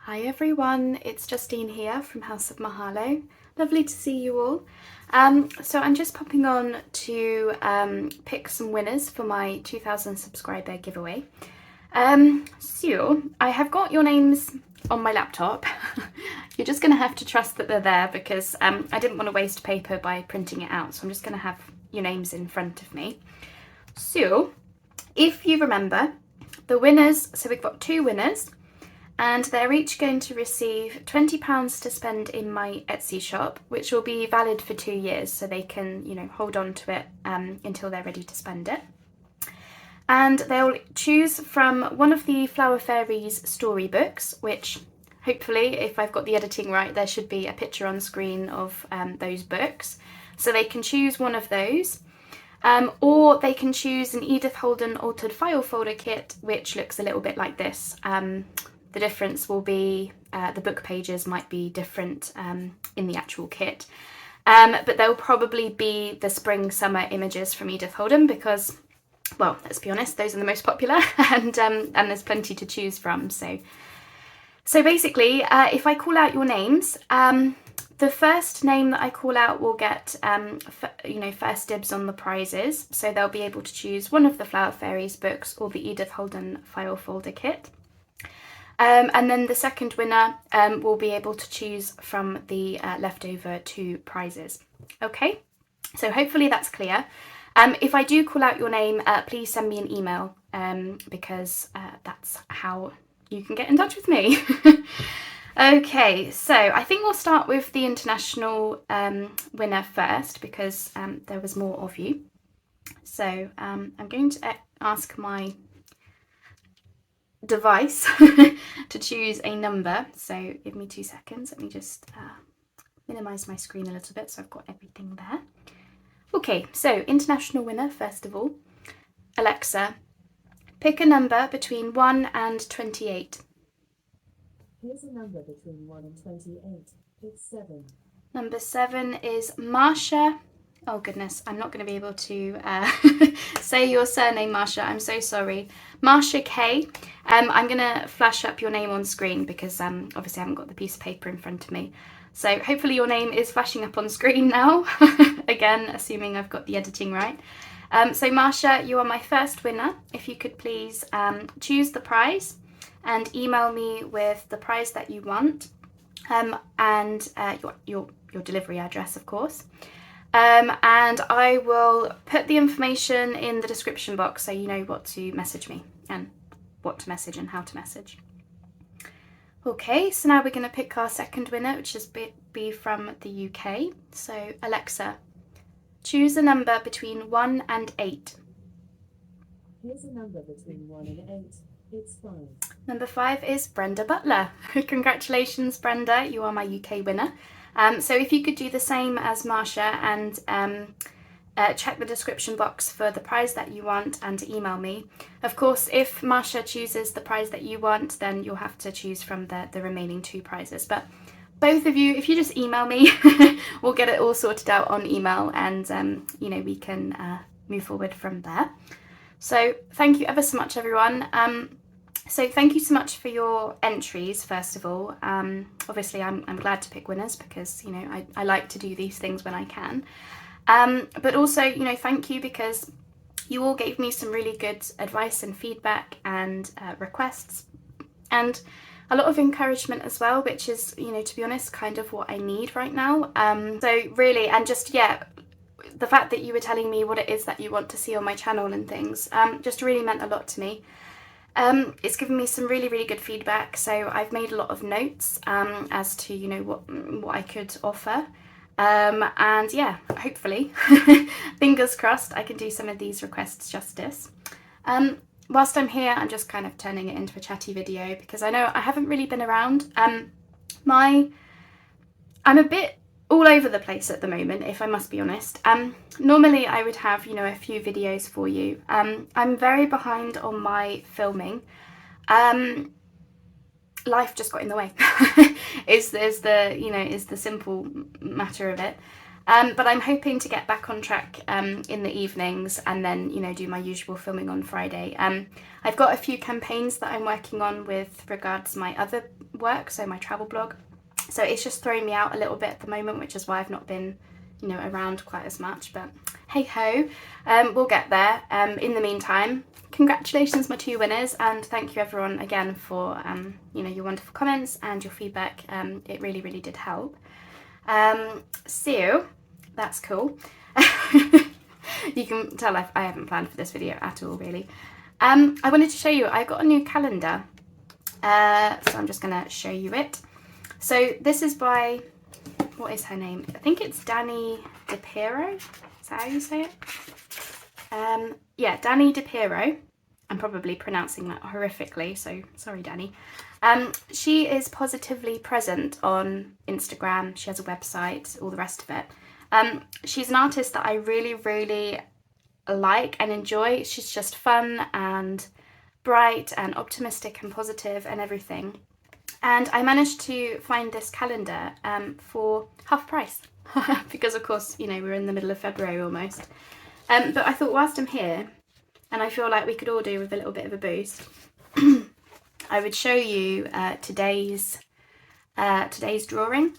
Hi everyone, it's Justine here from House of Mahalo. Lovely to see you all. So I'm just popping on to pick some winners for my 2000 subscriber giveaway. So I have got your names on my laptop. You're just going to have to trust that they're there because I didn't want to waste paper by printing it out, so I'm just going to have your names in front of me. So if you remember, the winners, so we've got two winners, and they're each going to receive £20 to spend in my Etsy shop, which will be valid for 2 years, so they can, hold on to it until they're ready to spend it. And they'll choose from one of the Flower Fairies storybooks, which hopefully, if I've got the editing right, there should be a picture on screen of those books. So they can choose one of those. Or they can choose an Edith Holden altered file folder kit, which looks a little bit like this. The difference will be the book pages might be different in the actual kit. But there'll probably be the spring-summer images from Edith Holden because, well, let's be honest, those are the most popular and there's plenty to choose from. So basically, if I call out your names, the first name that I call out will get, first dibs on the prizes. So they'll be able to choose one of the Flower Fairies books or the Edith Holden file folder kit. And then the second winner will be able to choose from the leftover 2 prizes. Okay, so hopefully that's clear. If I do call out your name, please send me an email because that's how you can get in touch with me. Okay, so I think we'll start with the international winner first because there was more of you. So I'm going to ask my device to choose a number. So give me 2 seconds. Let me just minimize my screen a little bit so I've got everything there. Okay, so international winner first of all. Alexa, pick a number between 1 and 28. Here's a number between 1 and 28. It's 7. Number 7 is Marsha. Oh goodness, I'm not going to be able to say your surname, Marsha. I'm so sorry. Marsha K. I'm going to flash up your name on screen because obviously I haven't got the piece of paper in front of me. So hopefully your name is flashing up on screen now. Again, assuming I've got the editing right. So Marsha, you are my first winner. If you could please choose the prize and email me with the prize that you want and your delivery address, of course. And I will put the information in the description box so you know what to message me and what to message and how to message. Okay, so now we're going to pick our second winner, which is be from the UK. So Alexa, choose a number between 1 and 8. Here's a number between 1 and 8. It's 5. Number 5 is Brenda Butler. Congratulations, Brenda, you are my UK winner. So if you could do the same as Marsha and check the description box for the prize that you want and email me. Of course, if Marsha chooses the prize that you want, then you'll have to choose from the remaining 2 prizes. But both of you, if you just email me, we'll get it all sorted out on email and, we can move forward from there. So thank you ever so much, everyone. So thank you so much for your entries, first of all. Obviously, I'm glad to pick winners because, I like to do these things when I can. But also, thank you because you all gave me some really good advice and feedback and requests and a lot of encouragement as well, which is, to be honest, kind of what I need right now. So really, and just, the fact that you were telling me what it is that you want to see on my channel and things just really meant a lot to me. It's given me some really, really good feedback. So I've made a lot of notes as to, what I could offer. And yeah, hopefully, fingers crossed, I can do some of these requests justice. Whilst I'm here, I'm just kind of turning it into a chatty video because I know I haven't really been around. I'm a bit all over the place at the moment, if I must be honest. Normally I would have, a few videos for you. I'm very behind on my filming. Life just got in the way is the simple matter of it. But I'm hoping to get back on track in the evenings and then, do my usual filming on Friday. I've got a few campaigns that I'm working on with regards to my other work, so my travel blog. So it's just throwing me out a little bit at the moment, which is why I've not been, you know, around quite as much, but hey ho, we'll get there. In the meantime, congratulations my 2 winners, and thank you everyone again for you know, your wonderful comments and your feedback. It really, really did help. So that's cool. You can tell I haven't planned for this video at all, really. I wanted to show you, I got a new calendar, so I'm just going to show you it. So this is by, what is her name? I think it's Dani DePiro. Is that how you say it? Yeah, Dani DePiro. I'm probably pronouncing that horrifically, so sorry, Dani. She is positively present on Instagram. She has a website, all the rest of it. She's an artist that I really, really like and enjoy. She's just fun and bright and optimistic and positive and everything. And I managed to find this calendar for half price because, of course, you know, we're in the middle of February almost. But I thought, whilst I'm here, and I feel like we could all do with a little bit of a boost, I would show you today's drawing.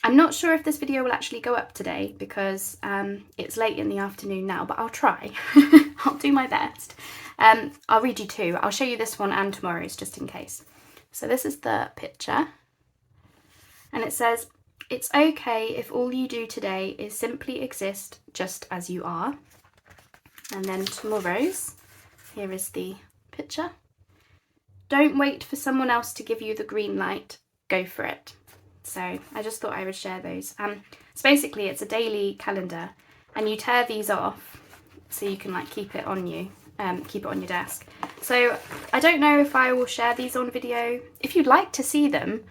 I'm not sure if this video will actually go up today because it's late in the afternoon now, but I'll try. I'll do my best. I'll read you 2. I'll show you this one and tomorrow's just in case. So this is the picture, and it says, "It's okay if all you do today is simply exist just as you are." And then tomorrow's, here is the picture. "Don't wait for someone else to give you the green light, go for it." So I just thought I would share those. So basically it's a daily calendar, and you tear these off so you can like keep it on you, keep it on your desk. So I don't know if I will share these on video. If you'd like to see them,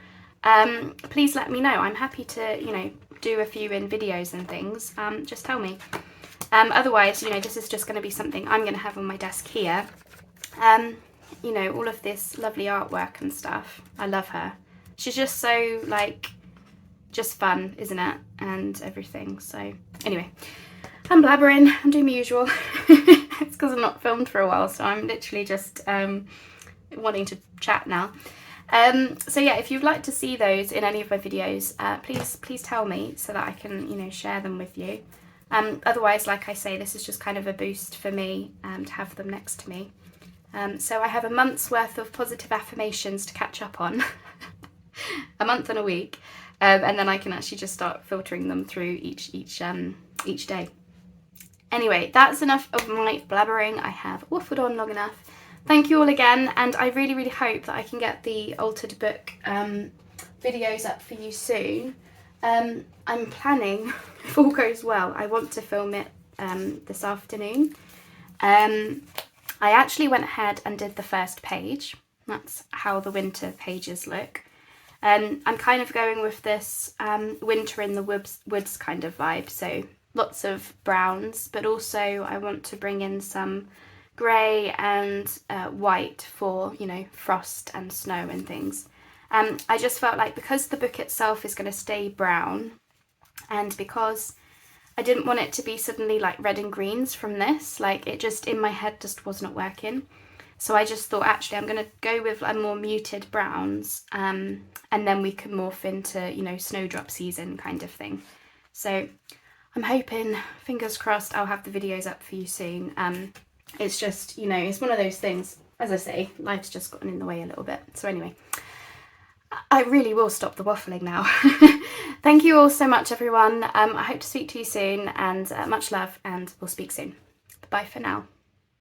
please let me know. I'm happy to, you know, do a few in videos and things. Just tell me. Otherwise, you know, this is just going to be something I'm going to have on my desk here. You know, all of this lovely artwork and stuff. I love her. She's just so, like, just fun, isn't it? And everything. So, anyway, I'm blabbering. I'm doing my usual. It's because I'm not filmed for a while, so I'm literally just wanting to chat now. So yeah, if you'd like to see those in any of my videos, please tell me so that I can, you know, share them with you. Otherwise, like I say, this is just kind of a boost for me to have them next to me. So I have a month's worth of positive affirmations to catch up on. A month and a week, and then I can actually just start filtering them through each day. Anyway, that's enough of my blabbering. I have waffled on long enough. Thank you all again, and I really, really hope that I can get the altered book videos up for you soon. I'm planning, if all goes well, I want to film it this afternoon. I actually went ahead and did the first page. That's how the winter pages look. I'm kind of going with this winter in the woods kind of vibe, so lots of browns, but also I want to bring in some grey and white for, you know, frost and snow and things. I just felt like because the book itself is going to stay brown, and because I didn't want it to be suddenly like red and greens from this, like it just in my head just was not working. So I just thought, actually, I'm going to go with like more muted browns, and then we can morph into, you know, snowdrop season kind of thing. So I'm hoping, fingers crossed, I'll have the videos up for you soon. It's just, you know, it's one of those things, as I say, life's just gotten in the way a little bit. So anyway, I really will stop the waffling now. Thank you all so much, everyone. I hope to speak to you soon, and much love, and we'll speak soon. Bye for now.